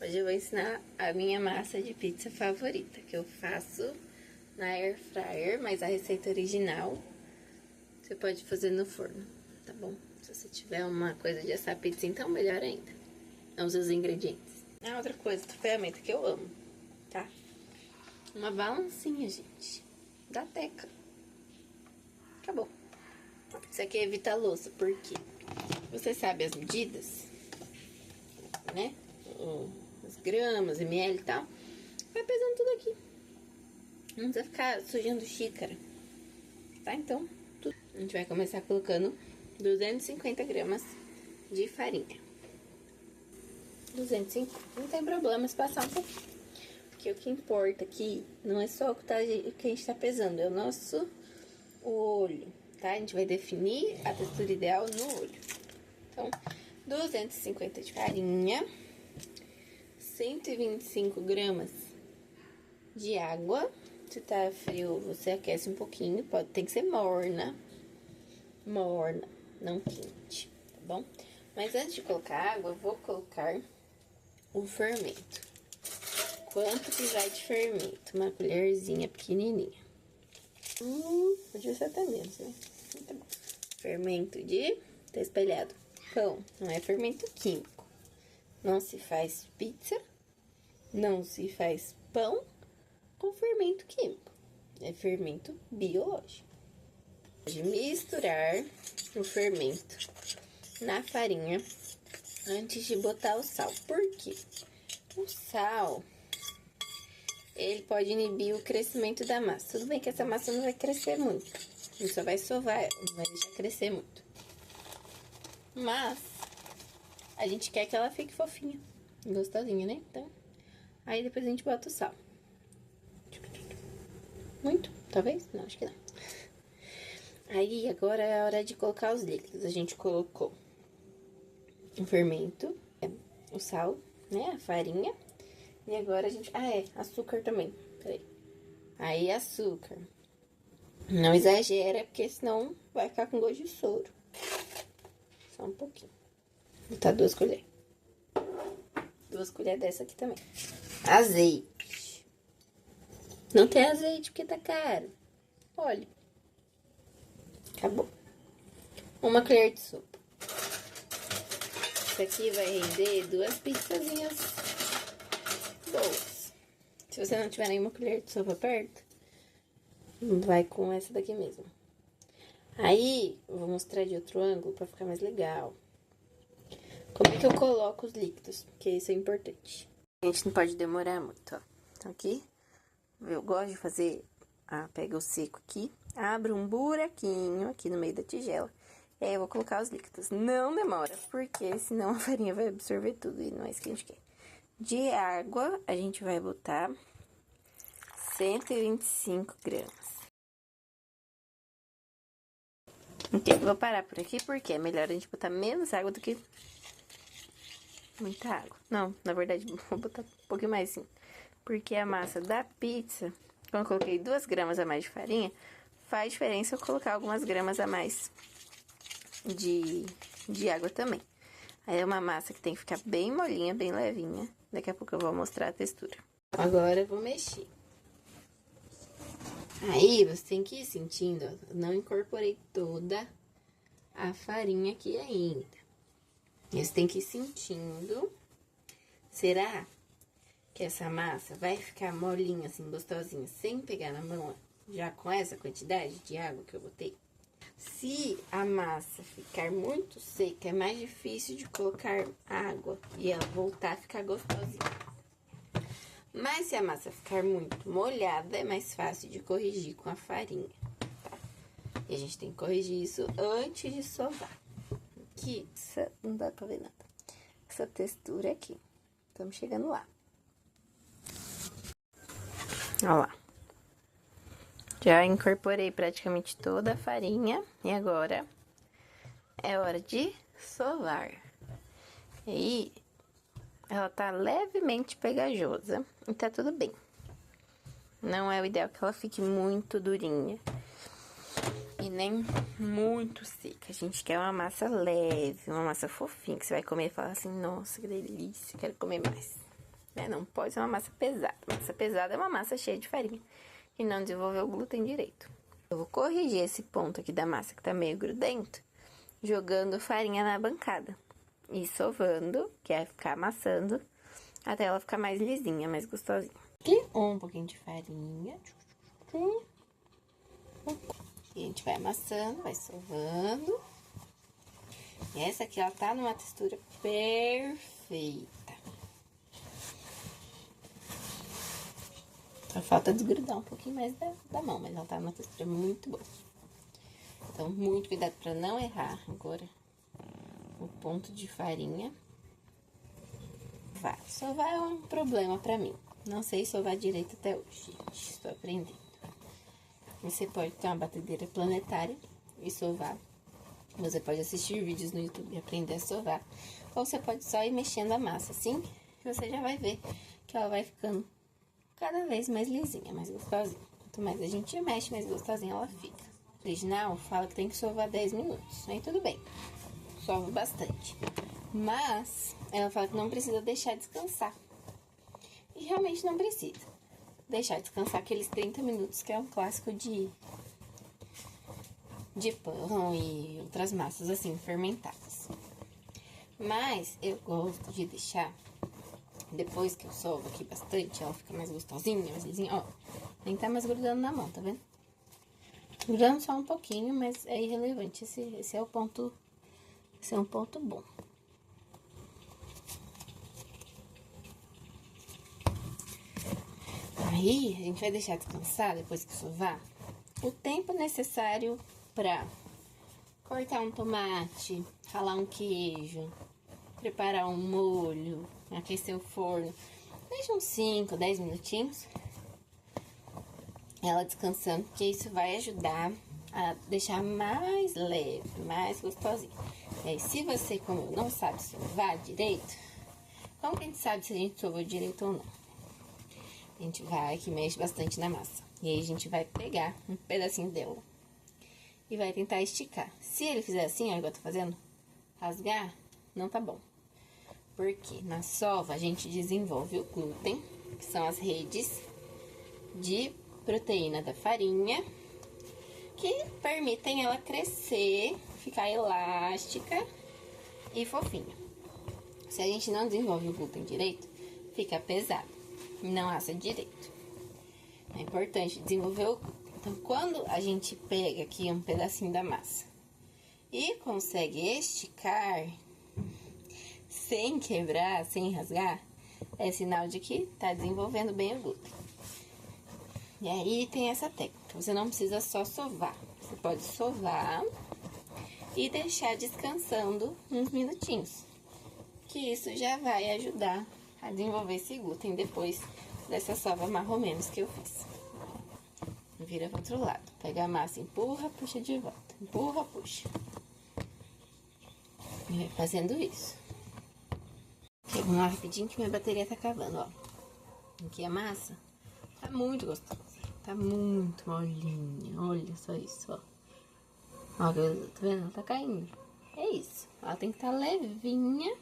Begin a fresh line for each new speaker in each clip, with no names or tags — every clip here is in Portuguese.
Hoje eu vou ensinar a minha massa de pizza favorita, que eu faço na air fryer, mas a receita original você pode fazer no forno, tá bom? Se você tiver uma coisa de assar pizza, então melhor ainda. Vamos os ingredientes. A outra coisa, outra ferramenta que eu amo, tá? Uma balancinha, gente, da Teca. Acabou. Isso aqui evita a louça, porque você sabe as medidas, né? As gramas, ml e tal. Vai pesando tudo aqui. Não precisa ficar sujando xícara. Tá? Então, tudo. A gente vai começar colocando 250 gramas de farinha. 205. Não tem problema se passar um pouquinho. Porque o que importa aqui não é só o que a gente tá pesando, é o nosso olho, tá? A gente vai definir a textura ideal no olho. Então, 250 de farinha, 125 gramas de água. Se tá frio, você aquece um pouquinho, tem que ser morna, não quente, tá bom? Mas antes de colocar água, eu vou colocar o fermento. Quanto que vai de fermento? Uma colherzinha pequenininha. Podia ser até menos, né? Tá bom. Fermento de... tá espelhado. Pão, não é fermento químico. Não se faz pizza, não se faz pão com fermento químico. É fermento biológico. Pode misturar o fermento na farinha antes de botar o sal. Por quê? O sal, ele pode inibir o crescimento da massa. Tudo bem que essa massa não vai crescer muito. A gente só vai sovar ela, não vai deixar crescer muito. Mas a gente quer que ela fique fofinha, gostosinha, né? Então, aí depois a gente bota o sal. Muito? Talvez? Não, acho que não. Aí, agora é a hora de colocar os líquidos. A gente colocou o fermento, o sal, né? A farinha. E agora a gente... açúcar também. Peraí. Aí, açúcar. Não exagera, porque senão vai ficar com gosto de soro. Só um pouquinho. Vou botar 2 colheres. 2 colheres dessa aqui também. Azeite. Não tem azeite porque tá caro. Olha. Acabou. 1 colher de sopa. Isso aqui vai render 2 pizzazinhas boas. Se você não tiver nenhuma colher de sopa perto, vai com essa daqui mesmo. Aí, eu vou mostrar de outro ângulo pra ficar mais legal. Como é que eu coloco os líquidos? Porque isso é importante. A gente não pode demorar muito, ó. Então, aqui, eu gosto de fazer... pega o seco aqui, abre um buraquinho aqui no meio da tigela. E aí, eu vou colocar os líquidos. Não demora, porque senão a farinha vai absorver tudo e não é isso que a gente quer. De água, a gente vai botar 125 gramas. Ok, vou parar por aqui, porque é melhor a gente botar menos água do que muita água. Não, na verdade, vou botar um pouquinho mais sim. Porque a massa da pizza, quando eu coloquei 2 gramas a mais de farinha, faz diferença eu colocar algumas gramas a mais de água também. Aí é uma massa que tem que ficar bem molinha, bem levinha. Daqui a pouco eu vou mostrar a textura. Agora eu vou mexer. Aí você tem que ir sentindo, ó, não incorporei toda a farinha aqui ainda. Você tem que ir sentindo. Será que essa massa vai ficar molinha, assim, gostosinha, sem pegar na mão, já com essa quantidade de água que eu botei? Se a massa ficar muito seca, é mais difícil de colocar água e ela voltar a ficar gostosinha. Mas se a massa ficar muito molhada, é mais fácil de corrigir com a farinha, tá? E a gente tem que corrigir isso antes de sovar. Aqui, não dá pra ver nada. Essa textura aqui. Estamos chegando lá. Olha lá. Já incorporei praticamente toda a farinha. E agora é hora de sovar. E aí, ela tá levemente pegajosa. E tá tudo bem. Não é o ideal que ela fique muito durinha. E nem muito seca. A gente quer uma massa leve, uma massa fofinha. Que você vai comer e falar assim, nossa, que delícia, quero comer mais. né? Não pode ser uma massa pesada. Massa pesada é uma massa cheia de farinha e não desenvolveu o glúten direito. Eu vou corrigir esse ponto aqui da massa que tá meio grudento, jogando farinha na bancada e sovando, que é ficar amassando, até ela ficar mais lisinha, mais gostosinha. Aqui, um pouquinho de farinha. E a gente vai amassando, vai sovando. E essa aqui, ela tá numa textura perfeita. Só falta desgrudar um pouquinho mais da mão, mas ela tá numa textura muito boa. Então, muito cuidado pra não errar agora o ponto de farinha. Sovar é um problema pra mim. Não sei sovar direito até hoje, gente. Estou aprendendo. Você pode ter uma batedeira planetária e sovar. Você pode assistir vídeos no YouTube e aprender a sovar. Ou você pode só ir mexendo a massa, assim, que você já vai ver que ela vai ficando cada vez mais lisinha, mais gostosinha. Quanto mais a gente mexe, mais gostosinha ela fica. O original fala que tem que sovar 10 minutos. Aí tudo bem, sova bastante. Mas ela fala que não precisa deixar descansar. E realmente não precisa deixar descansar aqueles 30 minutos, que é um clássico de pão e outras massas assim, fermentadas. Mas eu gosto de deixar, depois que eu sovo aqui bastante, ela fica mais gostosinha, mais lisinha, ó. Nem tá mais grudando na mão, tá vendo? Grudando só um pouquinho, mas é irrelevante. Esse é o ponto, esse é um ponto bom. Aí, a gente vai deixar descansar, depois que sovar, o tempo necessário pra cortar um tomate, ralar um queijo, preparar um molho, aquecer o forno. Deixa uns 5, 10 minutinhos ela descansando, porque isso vai ajudar a deixar mais leve, mais gostosinho. E aí, se você, como eu, não sabe sovar direito, como que a gente sabe se a gente sovou direito ou não? A gente vai, que mexe bastante na massa. E aí, a gente vai pegar um pedacinho dela e vai tentar esticar. Se ele fizer assim, ó, igual eu tô fazendo, rasgar, não tá bom. Porque na sova, a gente desenvolve o glúten, que são as redes de proteína da farinha, que permitem ela crescer, ficar elástica e fofinha. Se a gente não desenvolve o glúten direito, fica pesado, não assa direito. É importante desenvolver o glúten. Então, quando a gente pega aqui um pedacinho da massa e consegue esticar sem quebrar, sem rasgar, é sinal de que tá desenvolvendo bem o glúten. E aí tem essa técnica, você não precisa só sovar, você pode sovar e deixar descansando uns minutinhos, que isso já vai ajudar a desenvolver esse glúten depois dessa sova mais ou menos que eu fiz. Vira pro outro lado, pega a massa, empurra, puxa de volta, empurra, puxa. E vai fazendo isso. Vamos lá rapidinho que minha bateria tá acabando, ó. Aqui a massa tá muito gostosa, tá muito molinha, olha só isso, ó. Ó, tá vendo? Ela tá caindo. É isso, ela tem que estar levinha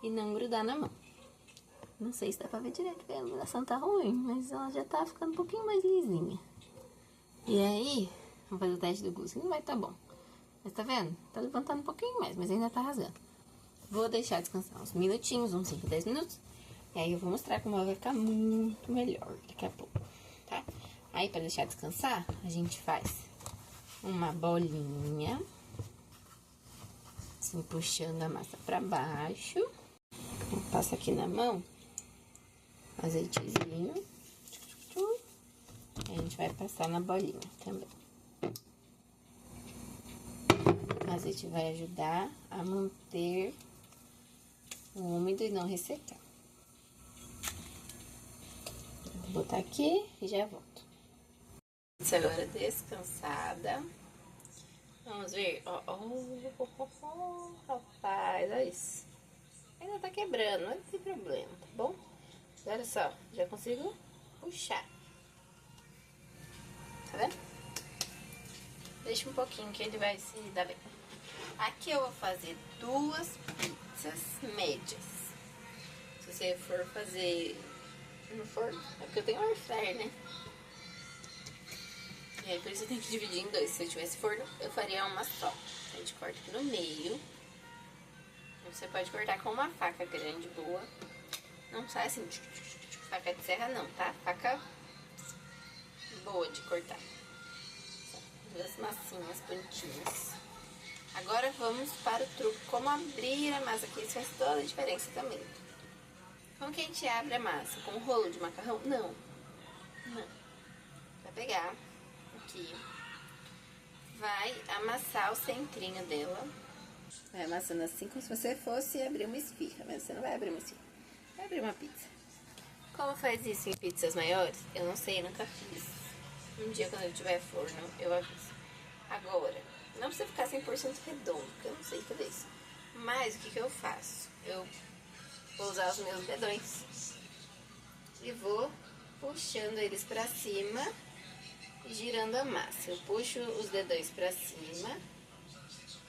e não grudar na mão. Não sei se dá pra ver direito, porque a iluminação tá ruim, mas ela já tá ficando um pouquinho mais lisinha. E aí, vamos fazer o teste do glúten, não vai tá bom. Mas tá vendo? Tá levantando um pouquinho mais, mas ainda tá rasgando. Vou deixar descansar uns minutinhos, uns 5, 10 minutos. E aí eu vou mostrar como ela vai ficar muito melhor daqui a pouco, tá? Aí, pra deixar descansar, a gente faz uma bolinha, assim, puxando a massa pra baixo. Passa aqui na mão, azeitezinho. A gente vai passar na bolinha também. O azeite vai ajudar a manter o úmido e não ressecar. Vou botar aqui e já volto. Agora descansada. Vamos ver. Rapaz, olha isso. Ainda tá quebrando, mas não tem problema, tá bom? Olha só, já consigo puxar. Tá vendo? Deixa um pouquinho que ele vai se dar bem. Aqui eu vou fazer 2 pizzas médias. Se você for fazer no forno, é porque eu tenho air fryer, né? E aí por isso eu tenho que dividir em dois. Se eu tivesse forno, eu faria uma só. A gente corta aqui no meio. Você pode cortar com uma faca grande, boa. Não sai assim, faca de serra não, tá? Faca boa de cortar. Duas massinhas bonitinhas. Agora vamos para o truque, como abrir a massa aqui. Isso faz toda a diferença também. Como que a gente abre a massa? Com um rolo de macarrão? Não. Não. Vai pegar aqui, vai amassar o centrinho dela. Vai amassando assim como se você fosse abrir uma esfirra, mas você não vai abrir uma esfirra, vai abrir uma pizza. Como faz isso em pizzas maiores? Eu não sei, eu nunca fiz. Um dia quando eu tiver forno, eu aviso. Agora, não precisa ficar 100% redondo, porque eu não sei fazer isso. Mas o que eu faço? Eu vou usar os meus dedões e vou puxando eles pra cima e girando a massa. Eu puxo os dedões pra cima,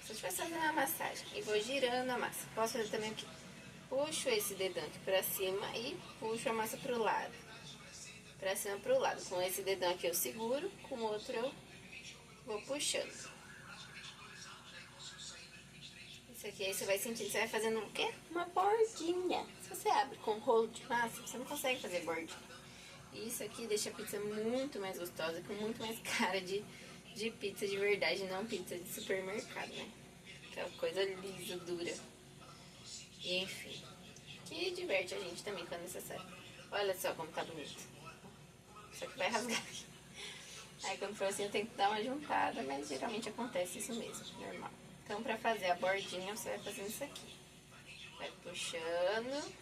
se eu estivesse fazendo uma massagem, e vou girando a massa. Posso fazer também aqui. Puxo esse dedão aqui pra cima e puxo a massa pro lado. Pra cima pro lado. Com esse dedão aqui eu seguro, com o outro eu vou puxando. Isso aqui aí você vai sentindo, você vai fazendo o quê? Uma bordinha. Se você abre com rolo de massa, você não consegue fazer bordinha. E isso aqui deixa a pizza muito mais gostosa, com muito mais cara de pizza de verdade, não pizza de supermercado, né? Aquela coisa lisa, dura. E enfim, que diverte a gente também quando necessário. Olha só como tá bonito. Só que vai rasgar aqui. Aí quando for assim eu tenho que dar uma juntada, mas geralmente acontece isso mesmo, normal. Então pra fazer a bordinha você vai fazendo isso aqui. Vai puxando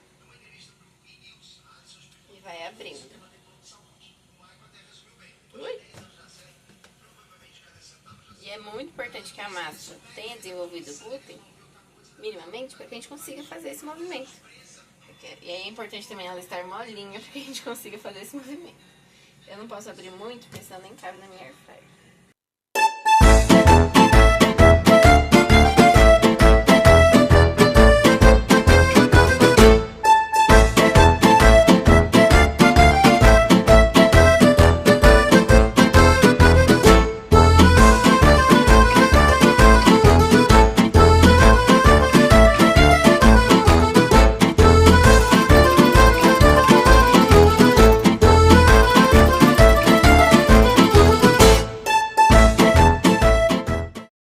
e vai abrindo. Ui! E é muito importante que a massa tenha desenvolvido o glúten minimamente para que a gente consiga fazer esse movimento. E aí é importante também ela estar molinha para que a gente consiga fazer esse movimento. Eu não posso abrir muito, porque senão nem cabe na minha air fryer.